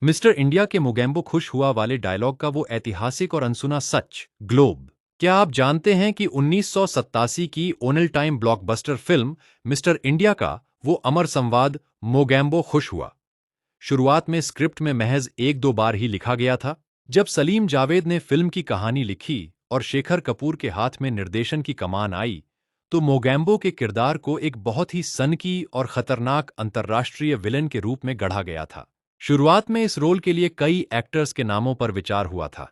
Mister India के मोगेम्बो खुश हुआ वाले डायलॉग का वो ऐतिहासिक और अनसुना सच ग्लोब। क्या आप जानते हैं कि 1987 की ओनल time blockbuster film mister India का वो अमर संवाद मोगेम्बो खुश हुआ शुरुआत में स्क्रिप्ट में महज एक दो बार ही लिखा गया था। जब सलीम जावेद ने फिल्म की कहानी लिखी और शेखर कपूर के हाथ में निर्देशन की कमान आई, तो मोगेम्बो के किरदार को एक बहुत ही सनकी और खतरनाक अंतर्राष्ट्रीय विलेन के रूप में गढ़ा गया था। शुरुआत में इस रोल के लिए कई एक्टर्स के नामों पर विचार हुआ था,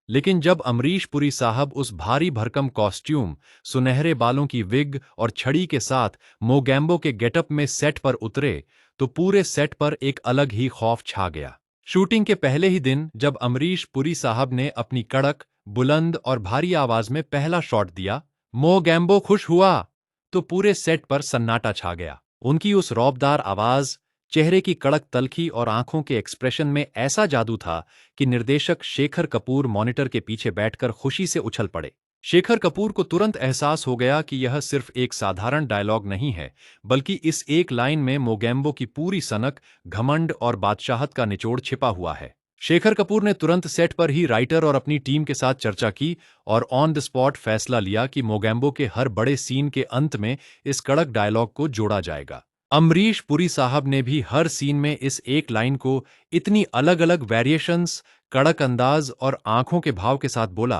लेकिन जब अमरीश पुरी साहब उस भारी भरकम कॉस्ट्यूम, सुनहरे बालों की विग और छड़ी के साथ मोगेम्बो के गेटअप में सेट पर उतरे, तो पूरे सेट पर एक अलग ही खौफ छा गया। शूटिंग के पहले ही दिन जब अमरीश पुरी साहब ने अपनी कड़क, बुलंद और भारी आवाज में पहला शॉट दिया, मोगेम्बो खुश हुआ, तो पूरे सेट पर सन्नाटा छा गया। उनकी उस रौबदार आवाज, चेहरे की कड़क तलखी और आंखों के एक्सप्रेशन में ऐसा जादू था कि निर्देशक शेखर कपूर मॉनिटर के पीछे बैठकर खुशी से उछल पड़े। शेखर कपूर को तुरंत एहसास हो गया कि यह सिर्फ एक साधारण डायलॉग नहीं है, बल्कि इस एक लाइन में मोगेम्बो की पूरी सनक, घमंड और बादशाहत का निचोड़ छिपा हुआ है। शेखर कपूर ने तुरंत सेट पर ही राइटर और अपनी टीम के साथ चर्चा की और ऑन द स्पॉट फैसला लिया कि मोगेम्बो के हर बड़े सीन के अंत में इस कड़क डायलॉग को जोड़ा जाएगा। अमरीश पुरी साहब ने भी हर सीन में इस एक लाइन को इतनी अलग अलग वेरिएशंस, कड़क अंदाज और आंखों के भाव के साथ बोला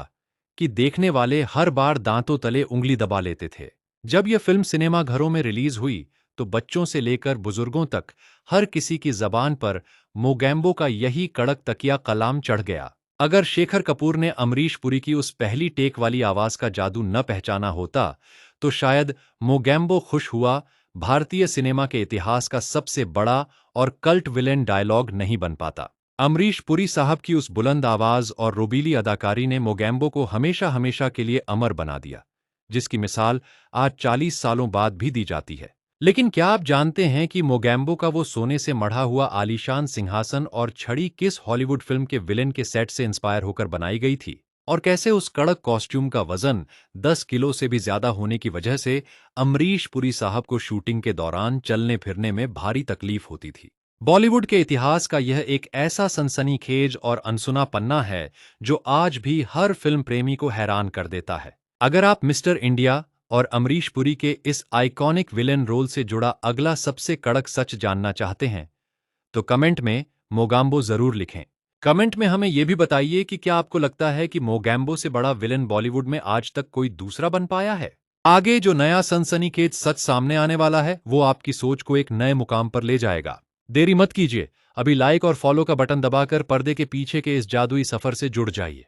कि देखने वाले हर बार दांतों तले उंगली दबा लेते थे। जब यह फिल्म सिनेमा घरों में रिलीज हुई, तो बच्चों से लेकर बुजुर्गों तक हर किसी की जबान पर मोगेम्बो का यही कड़क तकिया कलाम चढ़ गया। अगर शेखर कपूर ने अमरीश पुरी की उस पहली टेक वाली आवाज का जादू न पहचाना होता, तो शायद मोगेम्बो खुश हुआ भारतीय सिनेमा के इतिहास का सबसे बड़ा और कल्ट विलेन डायलॉग नहीं बन पाता। अमरीश पुरी साहब की उस बुलंद आवाज और रोबीली अदाकारी ने मोगेम्बो को हमेशा हमेशा के लिए अमर बना दिया, जिसकी मिसाल आज 40 सालों बाद भी दी जाती है। लेकिन क्या आप जानते हैं कि मोगेम्बो का वो सोने से मढ़ा हुआ आलीशान सिंहासन और छड़ी किस हॉलीवुड फिल्म के विलेन के सेट से इंस्पायर होकर बनाई गई थी? और कैसे उस कड़क कॉस्ट्यूम का वजन 10 किलो से भी ज्यादा होने की वजह से अमरीश पुरी साहब को शूटिंग के दौरान चलने फिरने में भारी तकलीफ होती थी? बॉलीवुड के इतिहास का यह एक ऐसा सनसनीखेज और अनसुना पन्ना है जो आज भी हर फिल्म प्रेमी को हैरान कर देता है। अगर आप मिस्टर इंडिया और अमरीश पुरी के इस आइकॉनिक विलेन रोल से जुड़ा अगला सबसे कड़क सच जानना चाहते हैं, तो कमेंट में मोगेम्बो जरूर लिखें। कमेंट में हमें यह भी बताइए कि क्या आपको लगता है कि मोगेम्बो से बड़ा विलेन बॉलीवुड में आज तक कोई दूसरा बन पाया है? आगे जो नया सनसनीखेज सच सामने आने वाला है, वो आपकी सोच को एक नए मुकाम पर ले जाएगा। देरी मत कीजिए, अभी लाइक और फॉलो का बटन दबाकर पर्दे के पीछे के इस जादुई सफर से जुड़ जाइए।